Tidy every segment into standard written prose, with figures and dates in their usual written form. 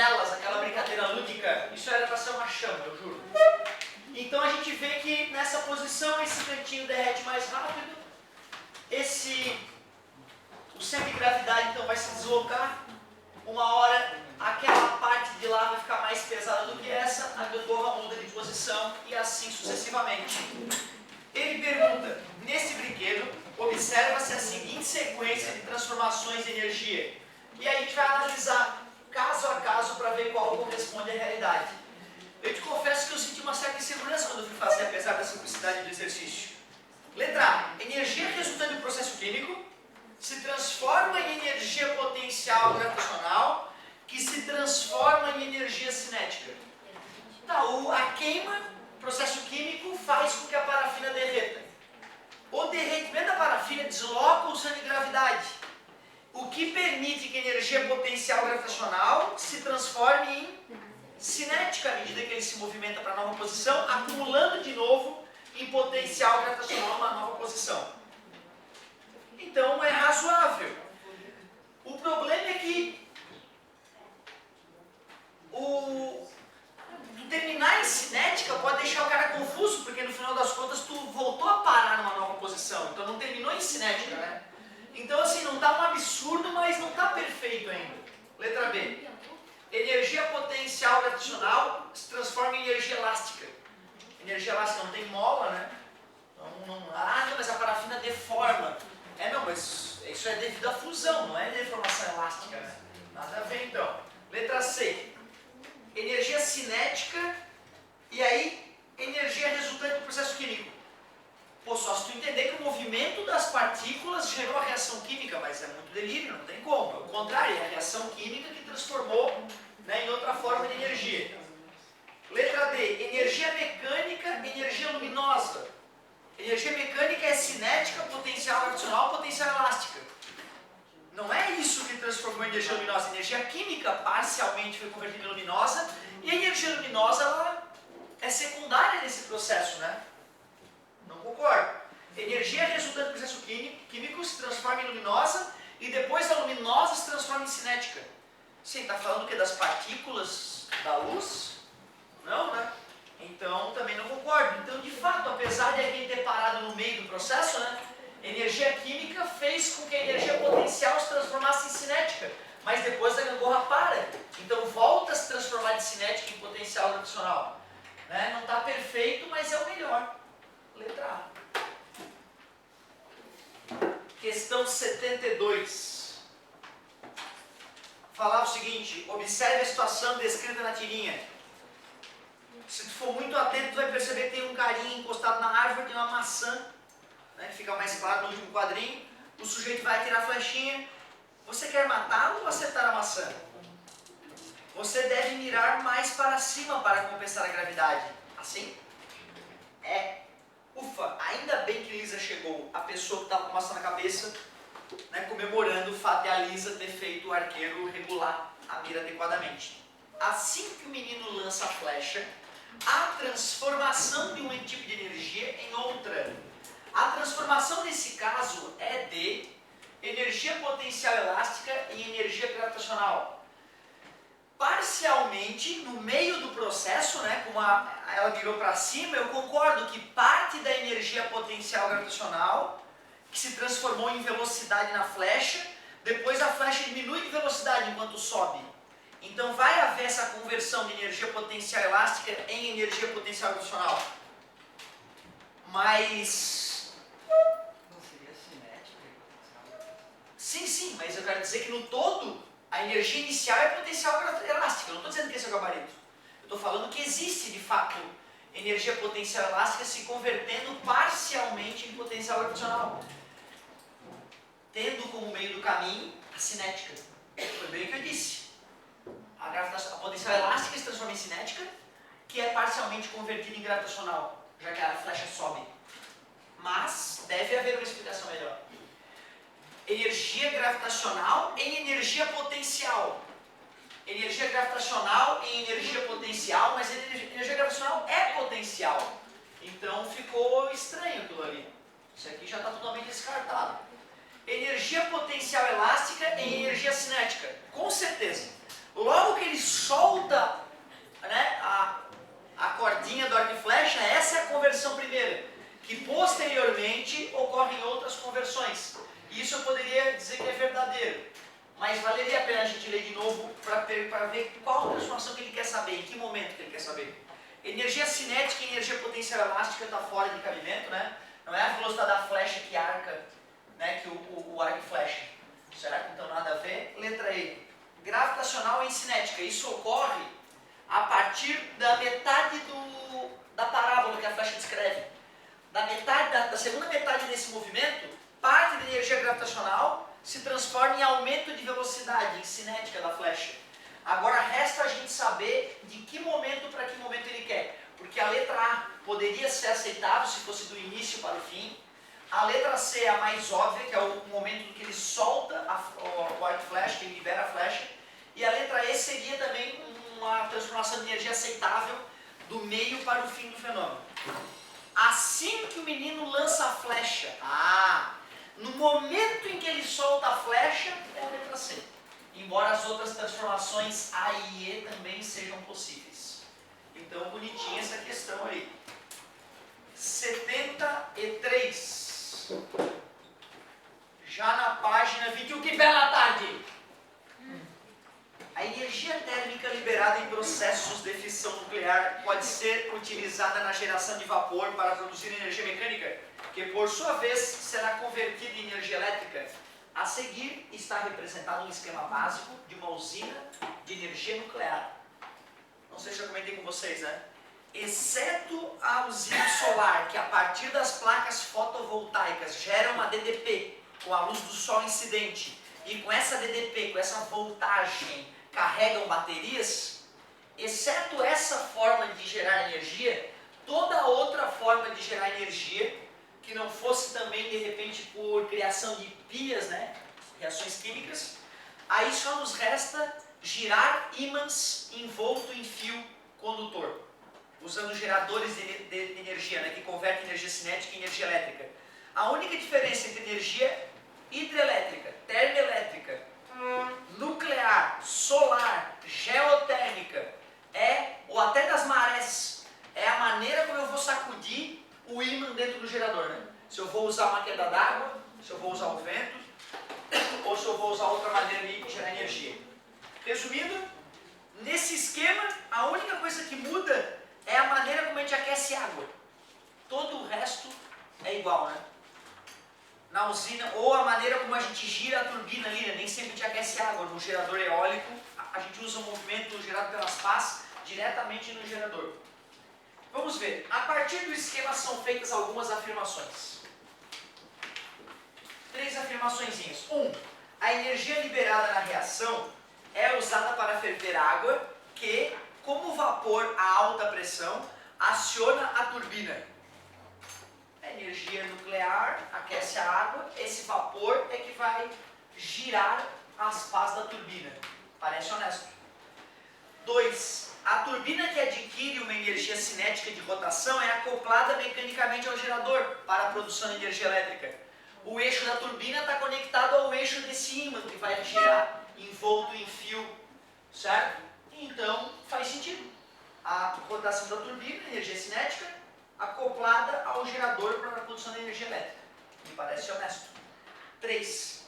panelas, aquela brincadeira lúdica, isso era para ser uma chama, eu juro. Então a gente vê que nessa posição esse cantinho derrete mais rápido, o centro de gravidade então vai se deslocar, uma hora aquela parte de lá vai ficar mais pesada do que essa, a gangorra muda de posição e assim sucessivamente. Ele pergunta, nesse brinquedo, observa-se a seguinte sequência de transformações de energia. E aí a gente vai analisar caso a caso para ver qual corresponde à realidade. Eu te confesso que eu senti uma certa insegurança quando eu fui fazer, apesar da simplicidade do exercício. Letra A. Energia resultante do processo químico se transforma em energia potencial gravitacional que se transforma em energia cinética. Tá, a queima, processo químico, faz com que a parafina derreta. O derretimento da parafina desloca o centro de gravidade, o que permite que a energia potencial gravitacional se transforme em cinética à medida que ele se movimenta para a nova posição, acumulando de novo em potencial gravitacional uma nova posição. Então é razoável. O problema é que terminar em cinética pode deixar o cara confuso, porque no final das contas tu voltou a parar numa nova posição, então não terminou em cinética, né? Então assim, não está um absurdo, mas não está perfeito ainda. Letra B. Energia potencial gravitacional se transforma em energia elástica. Energia elástica não tem mola, né? Não, mas a parafina deforma. Não, mas isso é devido à fusão, não é deformação elástica, né? Nada a ver então. Letra C. Energia cinética e aí energia resultante do processo químico. Pô, só se tu entender que o movimento das partículas gerou a reação química, mas é muito delírio, não tem como. Ao contrário, é a reação química que transformou, né, em outra forma de energia. Letra D. Energia mecânica, energia luminosa. Energia mecânica é cinética, potencial gravitacional, potencial elástica. Não é isso que transformou em energia luminosa. A energia química parcialmente foi convertida em luminosa e a energia luminosa ela é secundária nesse processo, né? Não concordo. Energia resultante do processo químico se transforma em luminosa e depois a luminosa se transforma em cinética. Você está falando o quê? Das partículas da luz? Não, né? Então também não concordo. Então, de fato, apesar de alguém ter parado no meio do processo, né? Energia química fez com que a energia potencial se transformasse em cinética, mas depois a gangorra para. Então volta a se transformar de cinética em potencial gravitacional. Né? Não está perfeito, mas é o melhor. Letra A. Questão 72. Falava o seguinte, observe a situação descrita na tirinha. Se tu for muito atento, tu vai perceber que tem um carinha encostado na árvore, tem uma maçã, né, que fica mais claro no último quadrinho. O sujeito vai tirar a flechinha. Você quer matá-lo ou acertar a maçã? Você deve mirar mais para cima para compensar a gravidade. Assim? Ufa, ainda bem que Lisa chegou. A pessoa que estava com a maçã na cabeça, né, comemorando o fato de a Lisa ter feito o arqueiro regular a mira adequadamente. Assim que o menino lança a flecha, há transformação de um tipo de energia em outra. A transformação nesse caso é de energia potencial elástica em energia gravitacional. Parcialmente, no meio do processo, né, como ela virou para cima, eu concordo que parte da energia potencial gravitacional, que se transformou em velocidade na flecha, depois a flecha diminui de velocidade enquanto sobe. Então vai haver essa conversão de energia potencial elástica em energia potencial gravitacional. Mas... não seria cinética e potencial? Sim, mas eu quero dizer que no todo, a energia inicial é potencial elástica. Eu não estou dizendo que esse é o gabarito. Eu estou falando que existe, de fato, energia potencial elástica se convertendo parcialmente em potencial gravitacional. Tendo como meio do caminho a cinética. Foi bem o que eu disse. A potencial elástica se transforma em cinética, que é parcialmente convertida em gravitacional, já que a flecha sobe. Mas deve haver uma explicação melhor. Energia gravitacional em energia potencial. Energia gravitacional em energia potencial, mas energia gravitacional é potencial. Então ficou estranho aquilo ali. Isso aqui já está totalmente descartado. Energia potencial elástica em energia cinética. Com certeza. Logo que ele solta para ver qual transformação que ele quer saber, em que momento que ele quer saber. Energia cinética e energia potencial elástica está fora de cabimento, né? Não é a velocidade da flecha que arca, né? Que o arco e flecha. Certo? Então nada a ver. Letra E. Gravitacional e cinética. Isso ocorre a partir da metade da parábola que a flecha descreve. Da segunda metade desse movimento, parte da energia gravitacional se transforma em aumento de velocidade, em cinética da flecha. Agora resta a gente saber de que momento para que momento ele quer. Porque a letra A poderia ser aceitável se fosse do início para o fim. A letra C é a mais óbvia, que é o momento em que ele solta o arco e flecha, que ele libera a flecha. E a letra E seria também uma transformação de energia aceitável do meio para o fim do fenômeno. Assim que o menino lança a flecha, no momento em que ele solta a flecha, é a letra C. Embora as outras transformações A e E também sejam possíveis. Então, bonitinha essa questão aí. 73. Já na página 21, que bela tarde! A energia térmica liberada em processos de fissão nuclear pode ser utilizada na geração de vapor para produzir energia mecânica, que por sua vez será convertida em energia elétrica. A seguir está representado um esquema básico de uma usina de energia nuclear. Não sei se eu comentei com vocês, né? Exceto a usina solar, que a partir das placas fotovoltaicas gera uma DDP, com a luz do sol incidente, e com essa DDP, com essa voltagem, carregam baterias, exceto essa forma de gerar energia, toda outra forma de gerar energia, que não fosse também, de repente, por criação de pias, né? Reações químicas, aí só nos resta girar ímãs envolto em fio condutor, usando geradores de energia, né? Que convertem energia cinética em energia elétrica. A única diferença entre energia hidrelétrica, termoelétrica, nuclear, solar, geotérmica, ou até das marés, é a maneira como eu vou sacudir o ímã dentro do gerador, né? Se eu vou usar uma queda d'água, se eu vou usar o vento, ou se eu vou usar outra maneira de gerar energia. Resumindo, nesse esquema, a única coisa que muda é a maneira como a gente aquece água. Todo o resto é igual, né? Na usina, ou a maneira como a gente gira a turbina ali, né? Nem sempre a gente aquece água. No gerador eólico, a gente usa o movimento gerado pelas pás diretamente no gerador. Vamos ver. A partir do esquema são feitas algumas afirmações. 3 afirmaçõezinhas. 1. A energia liberada na reação é usada para ferver água que, como vapor a alta pressão, aciona a turbina. A energia nuclear aquece a água, esse vapor é que vai girar as pás da turbina. Parece honesto. 2. A turbina que adquire uma energia cinética de rotação é acoplada mecanicamente ao gerador para a produção de energia elétrica. O eixo da turbina está conectado ao eixo desse ímã que vai girar envolto em fio, certo? Então faz sentido. A rotação da turbina, energia cinética, acoplada ao gerador para a produção de energia elétrica. Me parece honesto. 3.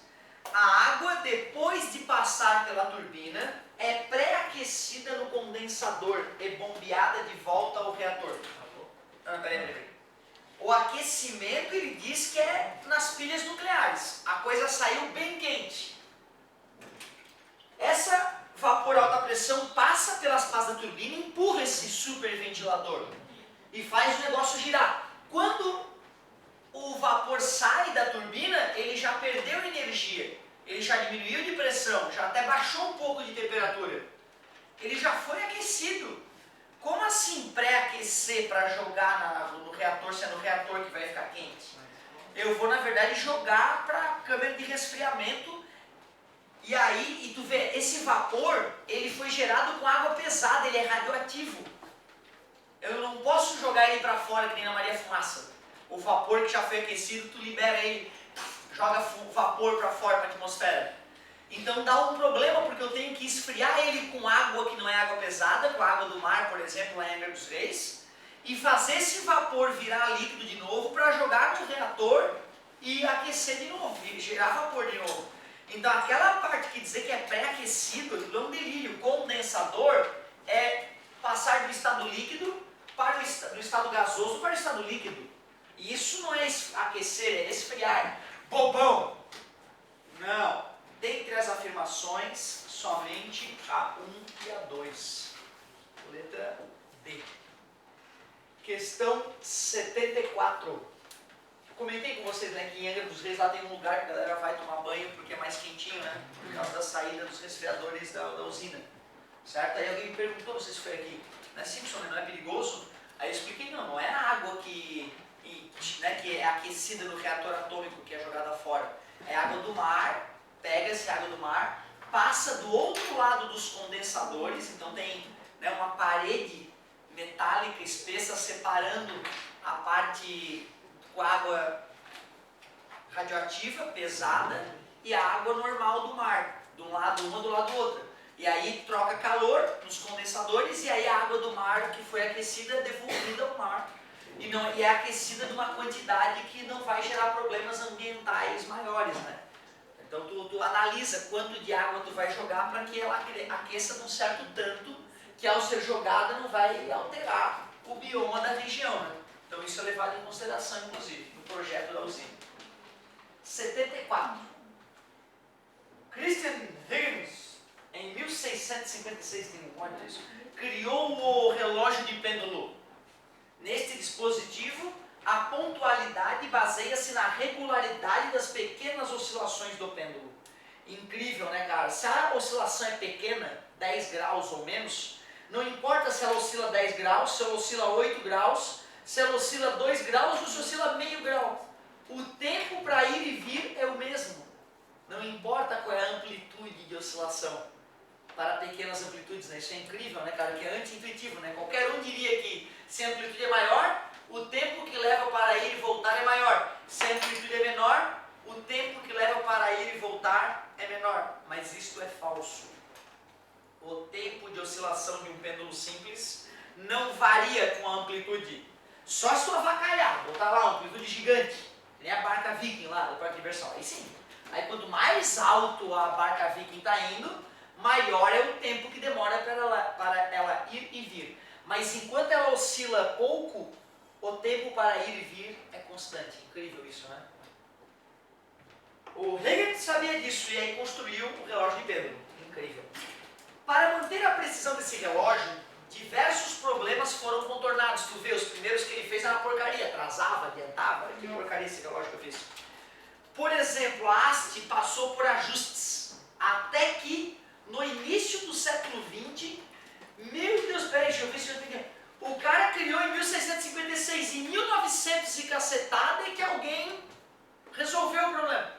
A água, depois de passar pela turbina, é pré-aquecida no condensador e bombeada de volta ao reator. Peraí. O aquecimento, ele diz que é nas pilhas nucleares. A coisa saiu bem quente. Essa vapor alta pressão passa pelas pás da turbina e empurra esse superventilador e faz o negócio girar. Quando o vapor sai da turbina, ele já perdeu energia, ele já diminuiu de pressão, já até baixou um pouco de temperatura. Ele já foi aquecido. Como assim pré-aquecer para jogar no reator, se é no reator que vai ficar quente? Eu vou, na verdade, jogar para a câmara de resfriamento. E aí, tu vê, esse vapor, ele foi gerado com água pesada, ele é radioativo. Eu não posso jogar ele para fora que nem na Maria Fumaça. O vapor que já foi aquecido, tu libera ele, joga vapor para fora, para a atmosfera. Então dá um problema, porque eu tenho que esfriar ele com água que não é água pesada, com a água do mar, por exemplo, lá em Angra dos Reis, e fazer esse vapor virar líquido de novo para jogar no reator e aquecer de novo, e gerar vapor de novo. Então aquela parte que dizer que é pré-aquecido, aquilo é um delírio. Condensador é passar do estado líquido para do estado gasoso para o estado líquido. E isso não é aquecer, é esfriar. Bobão! Não. Dentre as afirmações, somente a 1 e a 2. Letra D. Questão 74. Comentei com vocês, né, que em Angra dos Reis lá tem um lugar que a galera vai tomar banho porque é mais quentinho, né? Por causa da saída dos resfriadores da usina. Certo? Aí alguém me perguntou, não sei se foi aqui, né, Simpson, não é perigoso? Aí eu expliquei, não é a água que é aquecida no reator atômico que é jogada fora. É água do mar, pega-se água do mar, passa do outro lado dos condensadores, então tem, né, uma parede metálica espessa separando a parte com a água radioativa, pesada, e a água normal do mar, de um lado uma do lado do outro. E aí troca calor nos condensadores e aí a água do mar que foi aquecida é devolvida ao mar. E é aquecida de uma quantidade que não vai gerar problemas ambientais maiores, né? Então tu analisa quanto de água tu vai jogar para que ela aqueça de um certo tanto que ao ser jogada não vai alterar o bioma da região, né? Então isso é levado em consideração, inclusive, no projeto da usina. 74. Christian Huygens, em 1656, tem memória disso, criou o relógio de pêndulo. Neste dispositivo, a pontualidade baseia-se na regularidade das pequenas oscilações do pêndulo. Incrível, né, cara? Se a oscilação é pequena, 10 graus ou menos, não importa se ela oscila 10 graus, se ela oscila 8 graus, se ela oscila 2 graus ou se oscila meio grau. O tempo para ir e vir é o mesmo. Não importa qual é a amplitude de oscilação para pequenas amplitudes, né? Isso é incrível, né, cara? Que é anti-intuitivo, né? Qualquer um diria que se a amplitude é maior, o tempo que leva para ir e voltar é maior. Se a amplitude é menor, o tempo que leva para ir e voltar é menor. Mas isto é falso. O tempo de oscilação de um pêndulo simples não varia com a amplitude. Só se tu avacalhar, botar lá uma amplitude gigante, que nem a barca Viking lá do parque de diversão. Aí sim. Aí quanto mais alto a barca Viking está indo, maior é o tempo que demora para ela ir e vir. Mas enquanto ela oscila pouco, o tempo para ir e vir é constante. Incrível isso, né? O Huygens sabia disso e aí construiu o relógio de pêndulo. Incrível. Para manter a precisão desse relógio, diversos problemas foram contornados. Tu vê, os primeiros que ele fez era uma porcaria, atrasava, adiantava. Que porcaria esse relógio que eu fiz. Por exemplo, a haste passou por ajustes, até que no início do século XX, meu Deus, peraí, deixa eu ver se eu entendi. O cara criou em 1656, em 1900 e cacetada, e que alguém resolveu o problema.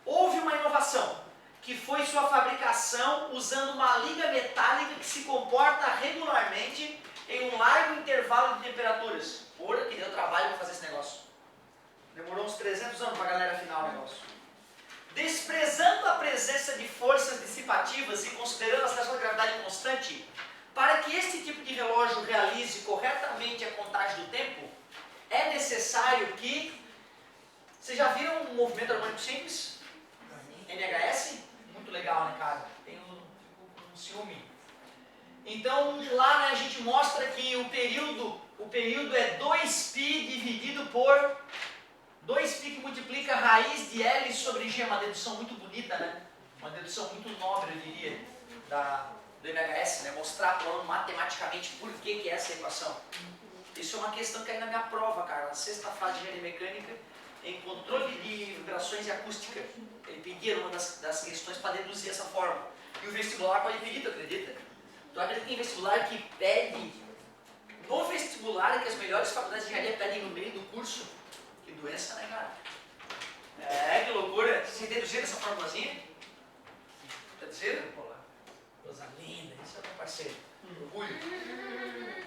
Houve uma inovação, que foi sua fabricação usando uma liga metálica que se comporta regularmente em um largo intervalo de temperaturas. Porra, que deu trabalho para fazer esse negócio. Demorou uns 300 anos para a galera afinar o negócio. Desprezando a presença de forças dissipativas e considerando a atração da gravidade constante, para que este tipo de relógio realize corretamente a contagem do tempo, é necessário que... Vocês já viram um movimento harmônico simples? NHS? Muito legal, né, cara? Tem um ciúme. Então, lá, né, a gente mostra que o período é 2π dividido por 2π que multiplica a raiz de L sobre G, uma dedução muito bonita, né? Uma dedução muito nobre, eu diria, do NHS, né? Mostrar para o aluno matematicamente por que é essa equação. Isso é uma questão que cai na minha prova, cara. Na sexta fase de engenharia mecânica, em controle de vibrações e acústica. Ele pedia uma das questões para deduzir essa forma. E o vestibular pode pedir, tu acredita? Tu acredita que tem vestibular que pede, no vestibular, que as melhores faculdades de engenharia pedem no meio do curso? Que doença, né, cara? É, que loucura. Você deduzir essa formulazinha? Tá dizendo? Coisa linda, isso é meu parceiro. Orgulho.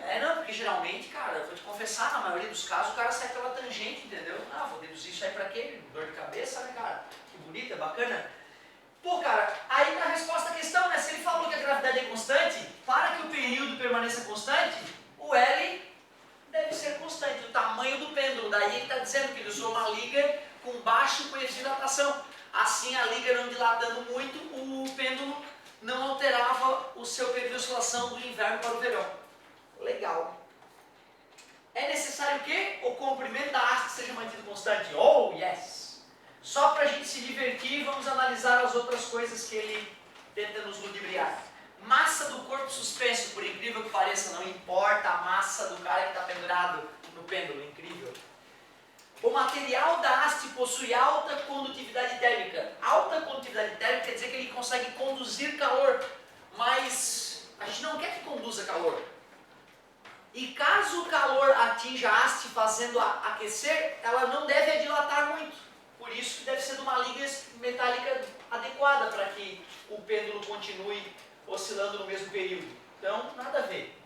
É, não, porque geralmente, cara, eu vou te confessar, na maioria dos casos o cara sai pela tangente, entendeu? Ah, vou deduzir isso aí pra quê? Dor de cabeça, né, cara? Que bonito, é bacana. Pô, cara, aí tá a resposta à questão, né? Se ele falou que a gravidade é constante, para que o período permaneça constante, o L deve ser constante, o tamanho do pêndulo. Daí ele está dizendo que ele usou uma liga com baixo coeficiente de dilatação. Assim a liga não dilatando muito, o pêndulo não alterava o seu período de oscilação do inverno para o verão. Legal. É necessário o quê? O comprimento da haste seja mantido constante. Oh, yes! Só para a gente se divertir, vamos analisar as outras coisas que ele tenta nos ludibriar. Massa do corpo suspenso, por incrível que pareça, não importa a massa do cara que está pendurado no pêndulo, incrível. O material da haste possui alta condutividade térmica. Alta condutividade térmica quer dizer que ele consegue conduzir calor, mas a gente não quer que conduza calor. E caso o calor atinja a haste fazendo aquecer, ela não deve dilatar muito. Por isso que deve ser de uma liga metálica adequada para que o pêndulo continue oscilando no mesmo período. Então, nada a ver.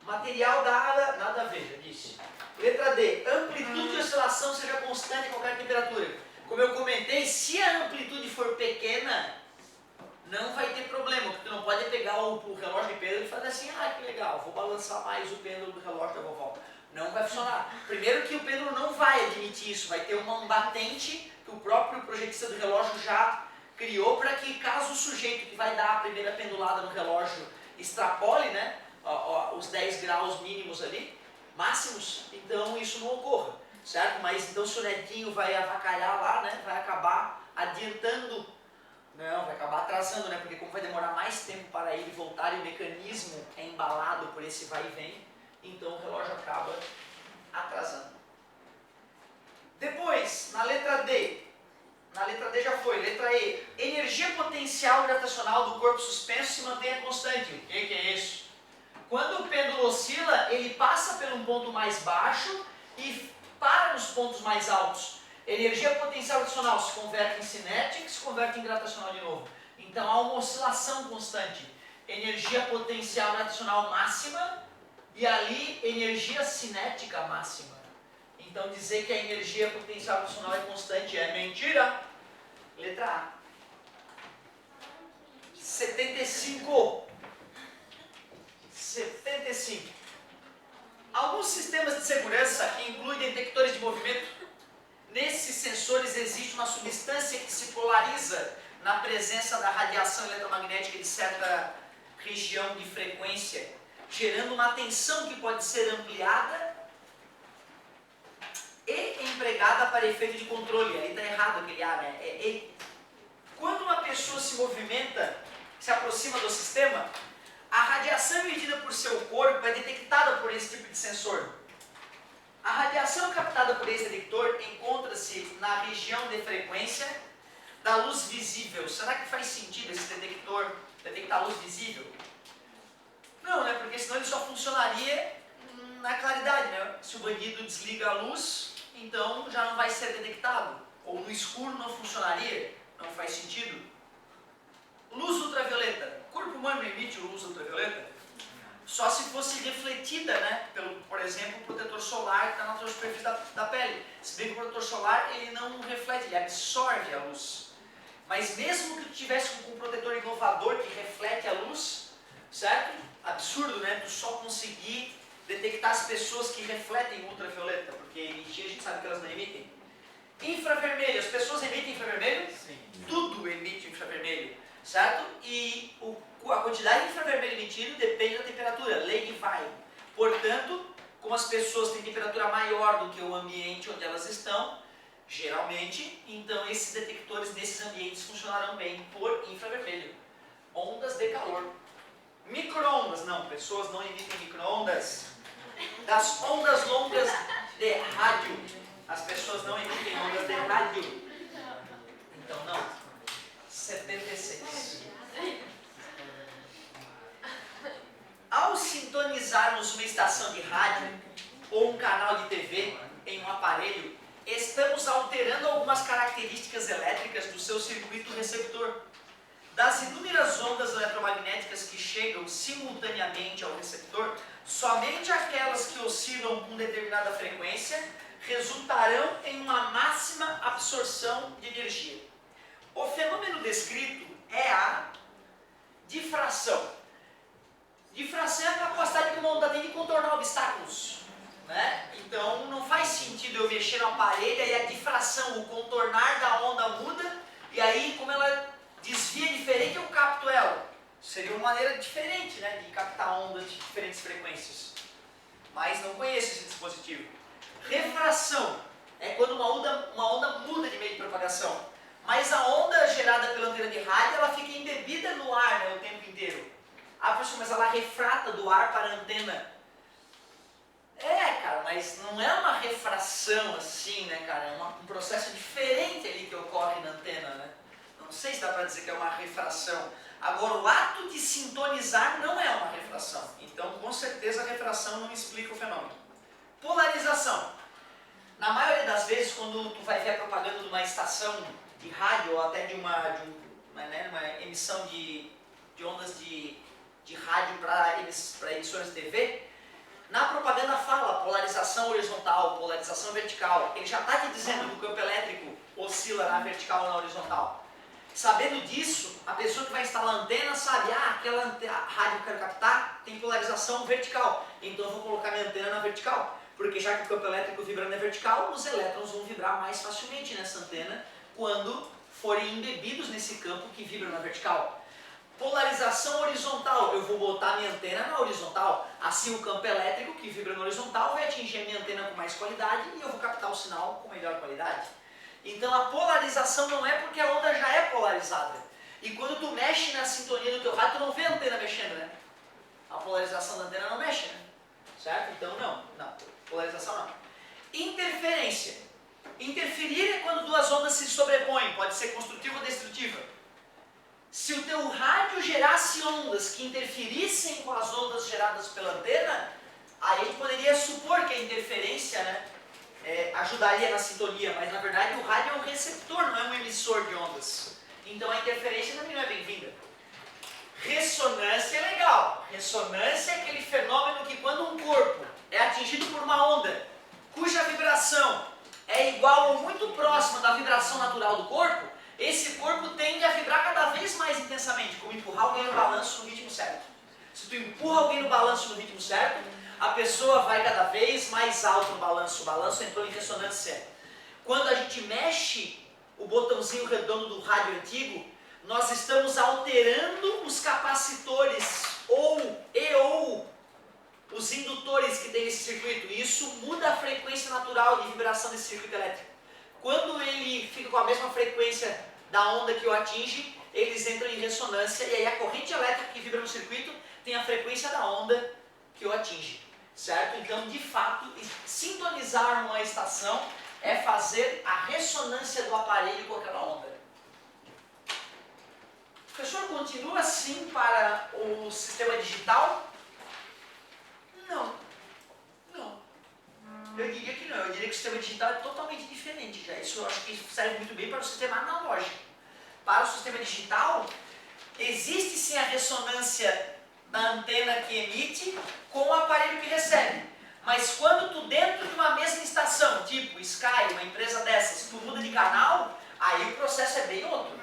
Material da ala, nada a ver, já disse. Letra D. Amplitude de oscilação seja constante em qualquer temperatura. Como eu comentei, se a amplitude for pequena, não vai ter problema, porque tu não pode pegar o relógio de pêndulo e fazer assim, ah, que legal, vou balançar mais o pêndulo do relógio da vovó. Não vai funcionar. Primeiro que o pêndulo não vai admitir isso, vai ter um batente que o próprio projetista do relógio já criou para que caso o sujeito que vai dar a primeira pendulada no relógio extrapole, né, os 10 graus mínimos ali, máximos, então isso não ocorra, certo? Mas então se o netinho vai avacalhar lá, né, vai acabar adiantando, não, vai acabar atrasando, né, porque como vai demorar mais tempo para ele voltar e o mecanismo é embalado por esse vai e vem, então o relógio acaba atrasando. Depois, na letra D já foi, letra E, energia potencial gravitacional do corpo suspenso se mantenha constante. O que é isso? Quando o pêndulo oscila, ele passa por um ponto mais baixo e para nos pontos mais altos. Energia potencial gravitacional se converte em cinética e se converte em gravitacional de novo. Então há uma oscilação constante. Energia potencial gravitacional máxima e ali energia cinética máxima. Então dizer que a energia potencial gravitacional é constante é mentira. Letra A. 75. Alguns sistemas de segurança que incluem detectores de movimento, nesses sensores existe uma substância que se polariza na presença da radiação eletromagnética de certa região de frequência, gerando uma tensão que pode ser ampliada e empregada para efeito de controle. Aí está errado aquele A, né? Quando uma pessoa se movimenta, se aproxima do sistema, a radiação emitida por seu corpo é detectada por esse tipo de sensor. A radiação captada por esse detector encontra-se na região de frequência da luz visível. Será que faz sentido esse detector detectar a luz visível? Não, né? Porque senão ele só funcionaria na claridade, né? Se o bandido desliga a luz, então já não vai ser detectado. Ou no escuro não funcionaria, não faz sentido. Luz ultravioleta. O corpo humano emite luz ultravioleta? Só se fosse refletida, né? Pelo, por exemplo, o protetor solar que está na superfície da pele. Se bem que o protetor solar ele não reflete, ele absorve a luz. Mas mesmo que tu tivesse um protetor inovador que reflete a luz, certo? Absurdo, né? Tu só conseguir detectar as pessoas que refletem ultravioleta, porque emitir a gente sabe que elas não emitem. Infravermelho, as pessoas emitem infravermelho? Sim. Tudo emite infravermelho, certo? E a quantidade de infravermelho emitido depende da temperatura, lei de vai. Portanto, como as pessoas têm temperatura maior do que o ambiente onde elas estão, geralmente, então esses detectores nesses ambientes funcionarão bem por infravermelho. Ondas de calor. Micro-ondas, não, pessoas não emitem micro-ondas. Das ondas longas de rádio, as pessoas não emitem ondas de rádio. Então não. 76. Ao sintonizarmos uma estação de rádio ou um canal de TV em um aparelho, estamos alterando algumas características elétricas do seu circuito receptor. Das inúmeras ondas eletromagnéticas que chegam simultaneamente ao receptor, somente aquelas que oscilam com determinada frequência resultarão em uma máxima absorção de energia. O fenômeno descrito é a difração. Difração é a capacidade que uma onda tem de contornar obstáculos. né? Então não faz sentido eu mexer no aparelho e a difração, o contornar da onda muda, e aí como ela desvia diferente eu capto ela. Seria uma maneira diferente, né, de captar ondas de diferentes frequências. Mas não conheço esse dispositivo. Refração é quando uma onda muda de meio de propagação. Mas a onda gerada pela antena de rádio, ela fica embebida no ar, né, o tempo inteiro. Ah, professor, mas ela refrata do ar para a antena. Cara, mas não é uma refração assim, né, cara? É um processo diferente ali que ocorre na antena, né? Não sei se dá para dizer que é uma refração. Agora, o ato de sintonizar não é uma refração. Então, com certeza, a refração não explica o fenômeno. Polarização. Na maioria das vezes, quando tu vai ver a propaganda de uma estação de rádio ou até de uma emissão de ondas de rádio para emissoras de TV, na propaganda fala polarização horizontal, polarização vertical. Ele já está te dizendo que o campo elétrico oscila na vertical ou na horizontal. Sabendo disso, a pessoa que vai instalar a antena sabe, aquela rádio que eu quero captar tem polarização vertical, então eu vou colocar minha antena na vertical, porque já que o campo elétrico vibra na vertical, os elétrons vão vibrar mais facilmente nessa antena quando forem embebidos nesse campo que vibra na vertical. Polarização horizontal, eu vou botar minha antena na horizontal, assim o campo elétrico que vibra na horizontal vai atingir a minha antena com mais qualidade e eu vou captar o sinal com melhor qualidade. Então a polarização não é porque a onda já é polarizada. E quando tu mexe na sintonia do teu rádio, tu não vê a antena mexendo, né? A polarização da antena não mexe, né? Certo? Então não. Polarização não. Interferência. Interferir é quando duas ondas se sobrepõem, pode ser construtiva ou destrutiva. Se o teu rádio gerasse ondas que interferissem com as ondas geradas pela antena, aí a gente poderia supor que a interferência, né, ajudaria na sintonia, mas na verdade o rádio é um receptor, não é um emissor de ondas. Então a interferência também não é bem-vinda. Ressonância é legal. Ressonância é aquele fenômeno que quando um corpo é atingido por uma onda cuja vibração é igual ou muito próxima da vibração natural do corpo, esse corpo tende a vibrar cada vez mais intensamente, como empurrar alguém no balanço no ritmo certo. Se tu empurra alguém no balanço no ritmo certo, a pessoa vai cada vez mais alto no balanço. O balanço entrou em ressonância. Quando a gente mexe o botãozinho redondo do rádio antigo, nós estamos alterando os capacitores ou os indutores que tem nesse circuito. E isso muda a frequência natural de vibração desse circuito elétrico. Quando ele fica com a mesma frequência da onda que o atinge, eles entram em ressonância e aí a corrente elétrica que vibra no circuito tem a frequência da onda que o atinge, certo? Então, de fato, sintonizar uma estação é fazer a ressonância do aparelho com aquela onda. Professor, continua assim para o sistema digital? Não. Eu diria que não, eu diria que o sistema digital é totalmente diferente já. Isso eu acho que serve muito bem para o sistema analógico. Para o sistema digital, existe sim a ressonância da antena que emite com o aparelho que recebe. Mas quando tu dentro de uma mesma estação, tipo Sky, uma empresa dessas, tu muda de canal, aí o processo é bem outro.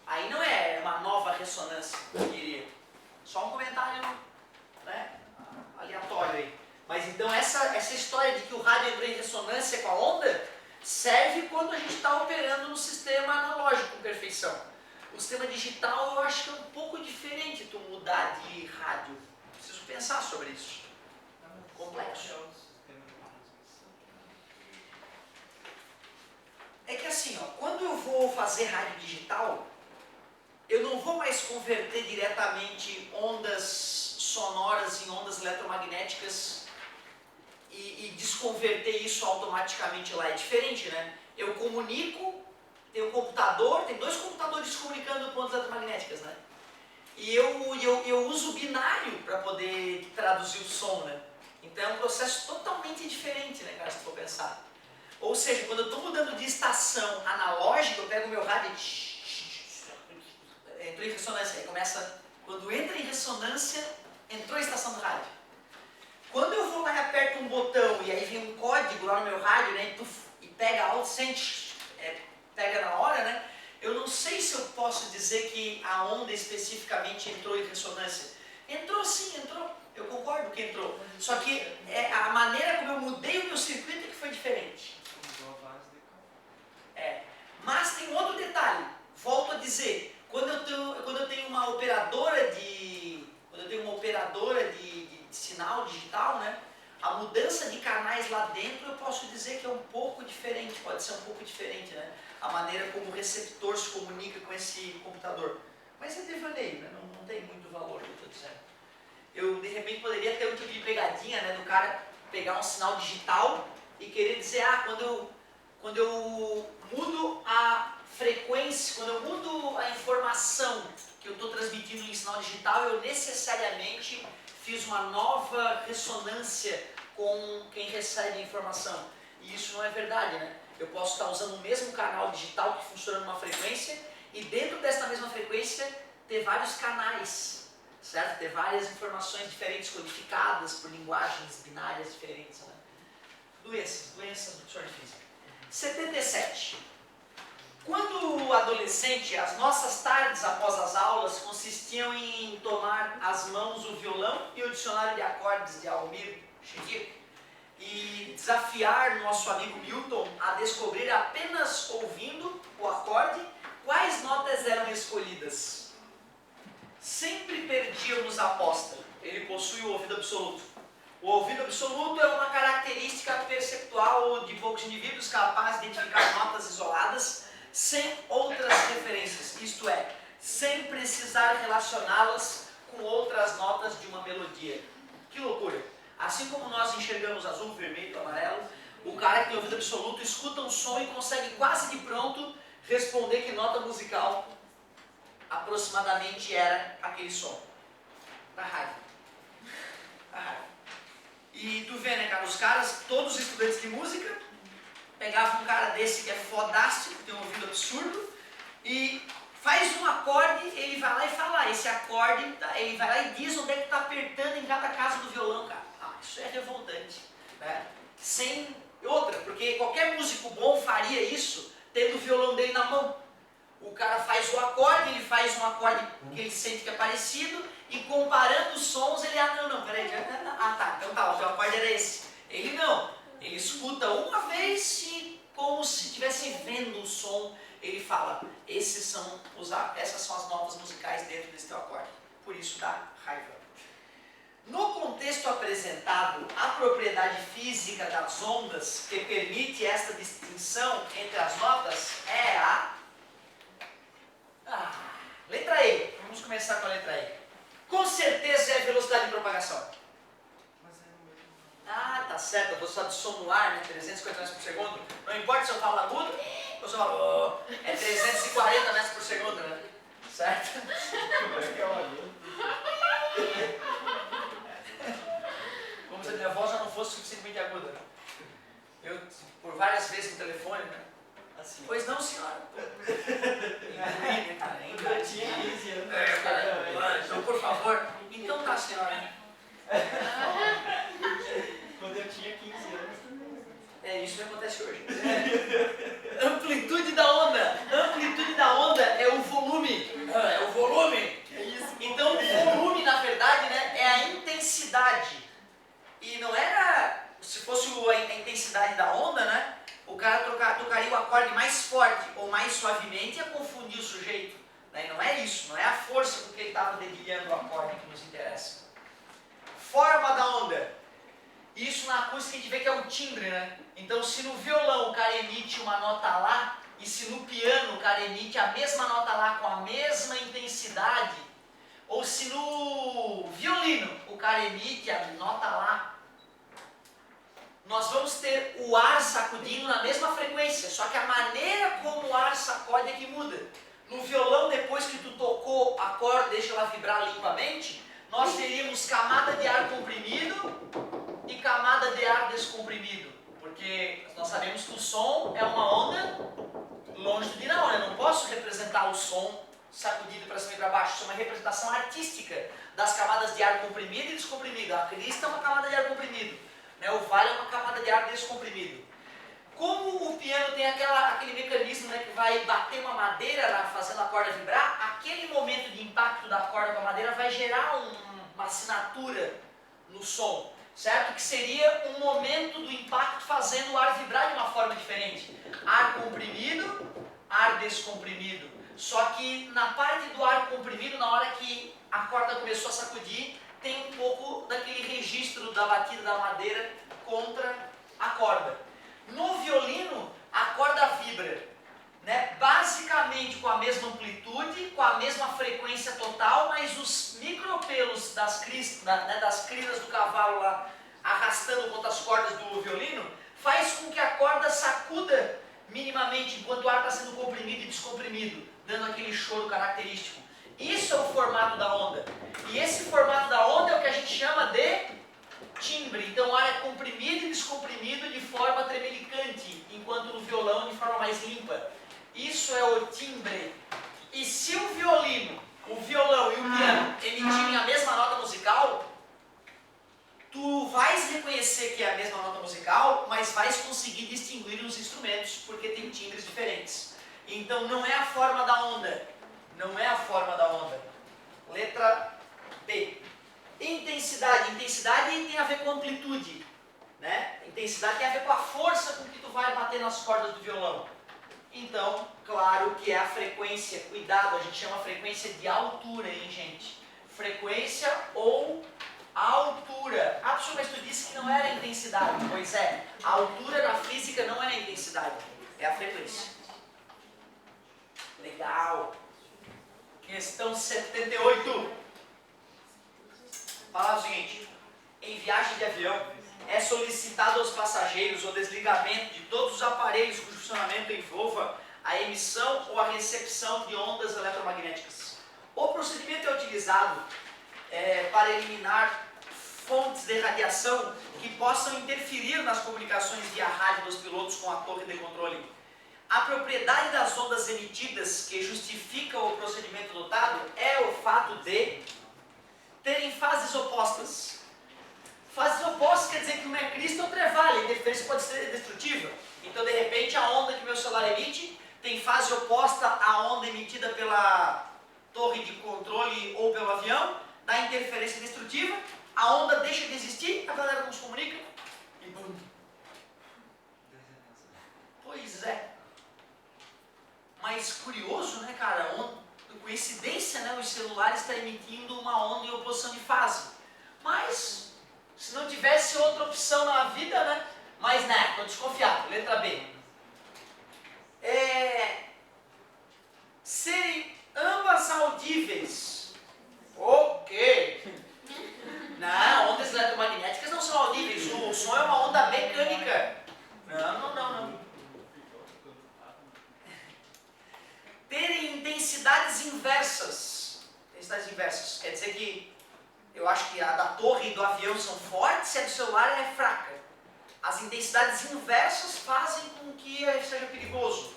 Aí não é uma nova ressonância, eu diria. Só um comentário, né, aleatório aí. Mas então essa história de que o rádio entrou em ressonância com a onda serve quando a gente está operando no sistema analógico com perfeição. O sistema digital eu acho que é um pouco diferente tu mudar de rádio. Preciso pensar sobre isso. Complexo. É que assim, quando eu vou fazer rádio digital, eu não vou mais converter diretamente ondas sonoras em ondas eletromagnéticas e desconverter isso automaticamente lá. É diferente, né? Eu comunico, tem um computador, tem dois computadores se comunicando com ondas eletromagnéticas, né? E eu uso o binário para poder traduzir o som, né? Então é um processo totalmente diferente, né, cara, se tu for pensar. Ou seja, quando eu estou mudando de estação analógica, eu pego o meu rádio e entrou em ressonância. Aí começa, quando entra em ressonância, entrou a estação do rádio. Quando eu vou lá e aperto um botão e aí vem um código lá no meu rádio, né, e pega alto, sente, pega na hora, né, eu não sei se eu posso dizer que a onda especificamente entrou em ressonância. Entrou sim, entrou. Eu concordo que entrou. Só que a maneira como eu mudei o meu circuito é que foi diferente. Mas tem outro detalhe. Volto a dizer, quando eu tenho uma operadora de sinal digital, né? A mudança de canais lá dentro eu posso dizer que é um pouco diferente, pode ser um pouco diferente, né? A maneira como o receptor se comunica com esse computador. Mas é devaneio, né? Não tem muito valor, eu estou dizendo. Eu, de repente, poderia ter um tipo de pegadinha, né? Do cara pegar um sinal digital e querer dizer, quando eu mudo a frequência, quando eu mudo a informação que eu estou transmitindo em sinal digital, eu necessariamente fiz uma nova ressonância com quem recebe a informação. E isso não é verdade, né? Eu posso estar usando o mesmo canal digital que funciona numa frequência e dentro dessa mesma frequência ter vários canais, certo? Ter várias informações diferentes codificadas por linguagens binárias diferentes, né? Doenças do professor de física. 77. Quando adolescente, as nossas tardes após as aulas consistiam em tomar às mãos o violão e o dicionário de acordes de Almir Shakir e desafiar nosso amigo Milton a descobrir apenas ouvindo o acorde quais notas eram escolhidas. Sempre perdíamos a aposta. Ele possui o ouvido absoluto. O ouvido absoluto é uma característica perceptual de poucos indivíduos capazes de identificar notas isoladas sem outras referências, isto é, sem precisar relacioná-las com outras notas de uma melodia. Que loucura! Assim como nós enxergamos azul, vermelho, amarelo, o cara que tem ouvido absoluto escuta um som e consegue quase de pronto responder que nota musical aproximadamente era aquele som. Da raiva. Da raiva. E tu vê, né, cara, os caras, todos os estudantes de música, pegavam um cara desse que é fodástico, tem um ouvido absurdo, e faz um acorde, ele vai lá e fala, esse acorde, ele vai lá e diz onde é que está apertando em cada casa do violão, cara. Isso é revoltante, né? Sem outra, porque qualquer músico bom faria isso tendo o violão dele na mão. O cara faz o acorde, ele faz um acorde que ele sente que é parecido, e comparando os sons, ele, peraí, então tá, o teu acorde era esse. Ele não, ele escuta uma vez e como se estivesse vendo o som, ele fala, essas são as notas musicais dentro desse teu acorde. Por isso dá raiva. No contexto apresentado, a propriedade física das ondas que permite esta distinção entre as notas é a letra E. Vamos começar com a letra E. Com certeza é a velocidade de propagação. Tá certo, a velocidade do som no ar, né? 350 metros por segundo. Não importa se eu falo agudo, ou se eu falo é 340 metros por segundo, né? Certo? Como é que é o agudo? Como se a minha voz já não fosse suficientemente aguda. Eu, por várias vezes no telefone, né? Assim. Pois não, senhora. Eu tinha 15 anos. Então, por favor. Então tá, senhora. Quando eu tinha 15 anos também. Isso que acontece hoje. Amplitude da onda. Amplitude da onda é o volume. É o volume. É isso. Então, o volume, na verdade, né, é a intensidade. E não era, se fosse a intensidade da onda, né, o cara tocaria o acorde mais forte ou mais suavemente e ia confundir o sujeito. Né? Não é isso, não é a força com que ele estava dedilhando o acorde que nos interessa. Forma da onda. Isso na acústica a gente vê que é o timbre, né? Então, se no violão o cara emite uma nota lá, e se no piano o cara emite a mesma nota lá com a mesma intensidade, ou se no violino o cara emite a nota lá, nós vamos ter o ar sacudindo na mesma frequência, só que a maneira como o ar sacode é que muda. No violão, depois que tu tocou a corda, deixa ela vibrar limpamente, nós teríamos camada de ar comprimido e camada de ar descomprimido, porque nós sabemos que o som é uma onda longitudinal, né? Eu não posso representar o som sacudido para cima e para baixo, isso é uma representação artística das camadas de ar comprimido e descomprimido. A crista é uma camada de ar comprimido, né? O vale é uma camada de ar descomprimido. Como o piano tem aquele mecanismo, né, que vai bater uma madeira fazendo a corda vibrar, aquele momento de impacto da corda com a madeira vai gerar uma assinatura no som, certo? Que seria um momento do impacto fazendo o ar vibrar de uma forma diferente. Ar comprimido, ar descomprimido. Só que na parte do ar comprimido, na hora que a corda começou a sacudir, tem um pouco daquele registro da batida da madeira contra a corda. No violino, a corda vibra, né, basicamente com a mesma amplitude, com a mesma frequência total, mas os micropelos das crinas do cavalo lá, arrastando contra as cordas do violino, faz com que a corda sacuda minimamente enquanto o ar está sendo comprimido e descomprimido, dando aquele choro característico. Isso é o formato da onda. E esse formato da onda é o que a gente chama de timbre. Então o ar é comprimido e descomprimido de forma tremelicante, enquanto no violão de forma mais limpa. Isso é o timbre. E se o violino, o violão e o piano emitirem a mesma nota musical, tu vais reconhecer que é a mesma nota musical, mas vais conseguir distinguir os instrumentos, porque tem timbres diferentes. Então não é a forma da onda. Não é a forma da onda. Letra B. Intensidade. Intensidade tem a ver com amplitude, né? Intensidade tem a ver com a força com que tu vai bater nas cordas do violão. Então, claro que é a frequência. Cuidado, a gente chama frequência de altura, hein, gente? Frequência ou altura. Ah, professor, mas tu disse que não era intensidade. Pois é, a altura na física não é a intensidade, é a frequência. Legal. Questão 78. Fala o seguinte: em viagem de avião, é solicitado aos passageiros o desligamento de todos os aparelhos cujo funcionamento envolva a emissão ou a recepção de ondas eletromagnéticas. O procedimento é utilizado para eliminar fontes de radiação que possam interferir nas comunicações via rádio dos pilotos com a torre de controle. A propriedade das ondas emitidas que justifica o procedimento adotado é o fato de terem fases opostas. Fases opostas quer dizer que uma é crista e outra é vale. A interferência pode ser destrutiva. Então, de repente, a onda que meu celular emite tem fase oposta à onda emitida pela torre de controle ou pelo avião, dá interferência destrutiva, a onda deixa de existir, a galera não se comunica e bum. Pois é. Mas curioso, né, cara? Coincidência, né? Os celulares estão emitindo uma onda em oposição de fase. Mas, se não tivesse outra opção na vida, né? Mas, né, estou desconfiado. Letra B. Serem ambas audíveis. Ok. Não, ondas eletromagnéticas não são audíveis. O som é uma onda mecânica. Não. Terem intensidades inversas. Intensidades inversas. Quer dizer que eu acho que a da torre e do avião são fortes e a do celular é fraca. As intensidades inversas fazem com que seja perigoso.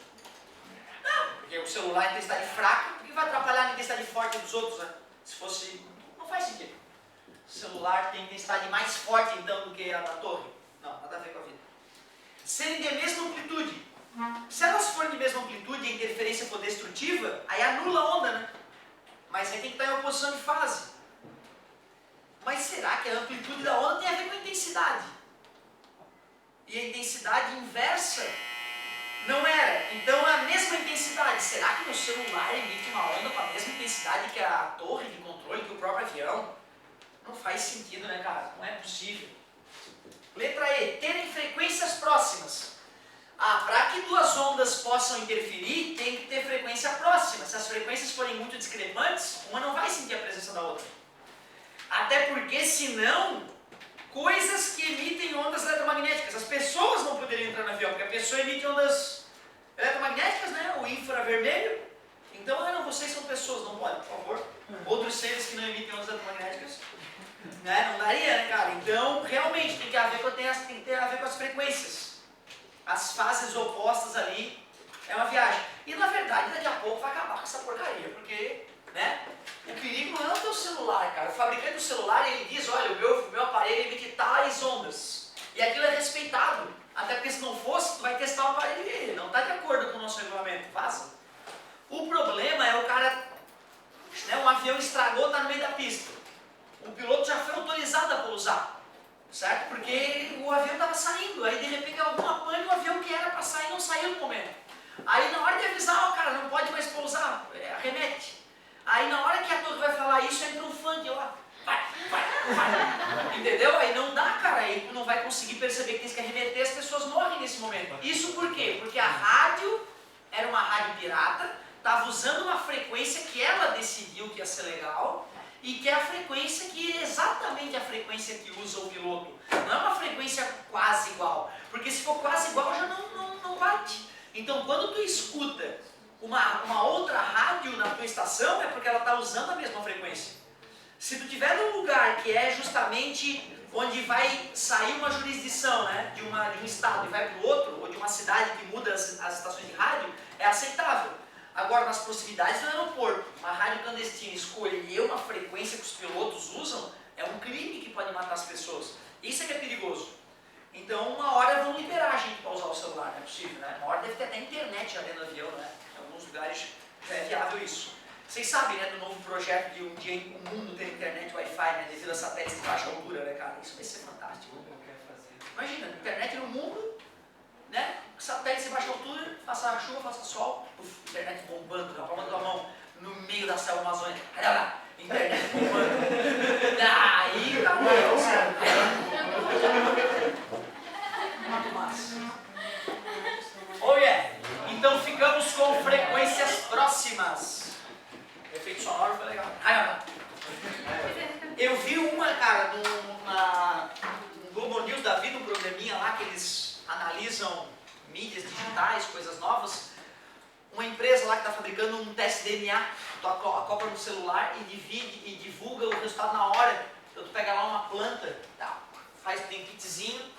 Não, porque o celular é intensidade fraca, porque vai atrapalhar a intensidade forte dos outros, né? Se fosse... Não faz sentido. O celular tem intensidade mais forte, então, do que a da torre. Não, nada a ver com a vida. Serem de mesma amplitude. Se elas forem de mesma amplitude e a interferência for destrutiva, aí anula a onda, né? Mas aí tem que estar em oposição de fase. Mas será que a amplitude da onda tem a ver com a intensidade? E a intensidade inversa não era. Então é a mesma intensidade. Será que no celular emite uma onda com a mesma intensidade que a torre de controle, que o próprio avião? Não faz sentido, né, cara? Não é possível. Letra E. Terem frequências próximas. Para que duas ondas possam interferir, tem que ter frequência próxima. Se as frequências forem muito discrepantes, uma não vai sentir a presença da outra. Até porque, senão, coisas que emitem ondas eletromagnéticas, as pessoas não poderiam entrar no avião, porque a pessoa emite ondas eletromagnéticas, né? O infravermelho. Então, não, vocês são pessoas, não podem, por favor. Outros seres que não emitem ondas eletromagnéticas, né? Não daria, né, cara? Então, realmente, tem que ter a ver com as frequências. As fases opostas ali é uma viagem. E na verdade, daqui a pouco vai acabar com essa porcaria, porque, né, o perigo não é o teu celular, cara. O fabricante do celular, ele diz, olha, o meu aparelho emite tais ondas. E aquilo é respeitado. Até porque se não fosse, tu vai testar o aparelho e ele não está de acordo com o nosso regulamento. Faça. O problema é o cara, né, um avião estragou, está no meio da pista. O piloto Entendeu? Aí não dá, cara. Aí tu não vai conseguir perceber que tens que arremeter, as pessoas morrem nesse momento. Isso por quê? Porque a rádio era uma rádio pirata, estava usando uma frequência que ela decidiu que ia ser legal, e que é a frequência que é exatamente a frequência que usa o piloto. Não é uma frequência quase igual. Porque se for quase igual já não bate. Então quando tu escuta uma outra rádio na tua estação, é porque ela está usando a mesma frequência. Se tu tiver num lugar que é justamente onde vai sair uma jurisdição, né, de um estado e vai para o outro, ou de uma cidade que muda as estações de rádio, é aceitável. Agora, nas proximidades do aeroporto, uma rádio clandestina escolher uma frequência que os pilotos usam, é um crime que pode matar as pessoas. Isso é que é perigoso. Então, uma hora vão liberar a gente para usar o celular, não é possível, né? Uma hora deve ter até internet já dentro do avião, né? Em alguns lugares já é viável isso. Vocês sabem, né, do novo projeto de um dia o mundo ter internet Wi-Fi, né, devido a satélites de baixa altura, né, cara? Isso vai ser fantástico. Imagina, internet no mundo, né? Satélites de baixa altura, faça chuva, faça sol, internet bombando na palma da tua mão, no meio da selva amazônica. Olha lá, internet bombando. Aí, tá bom. Muito massa. Oh yeah! Então ficamos com frequências próximas. O efeito sonoro foi legal. Eu vi uma, cara, no Globo News da vida, um programinha lá que eles analisam mídias digitais, coisas novas. Uma empresa lá que está fabricando um teste DNA, tu acopla no celular e divide e divulga o resultado na hora. Então tu pega lá uma planta, tá, tem um kitzinho,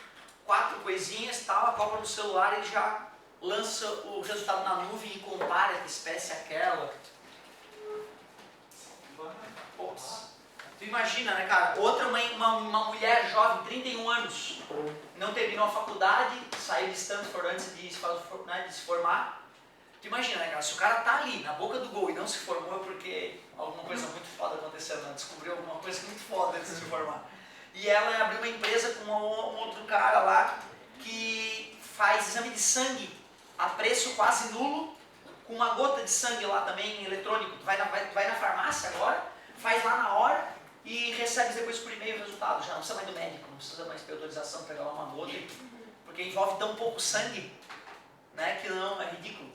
4 coisinhas, tal, acopla no celular e ele já lança o resultado na nuvem e compara que espécie é aquela. Ops. Tu imagina, né, cara? Outra, uma mulher jovem, 31 anos, não terminou a faculdade, saiu de Stanford antes de se formar. Tu imagina, né, cara? Se o cara tá ali, na boca do gol e não se formou é porque alguma coisa muito foda aconteceu, né? Descobriu alguma coisa muito foda antes de se formar. E ela abriu uma empresa com um outro cara lá que faz exame de sangue a preço quase nulo, com uma gota de sangue lá também eletrônico. Tu vai na farmácia agora, faz lá na hora e recebe depois por e-mail o resultado. Já não precisa mais do médico, não precisa mais ter autorização para pegar lá uma gota, porque envolve tão pouco sangue, né, que não, é ridículo.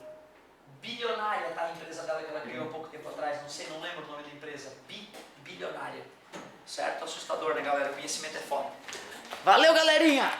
Bilionária, tá, a empresa dela que ela criou há pouco tempo atrás, não lembro o nome da empresa. Bilionária. Certo? Assustador, né, galera? O conhecimento é foda. Valeu, galerinha!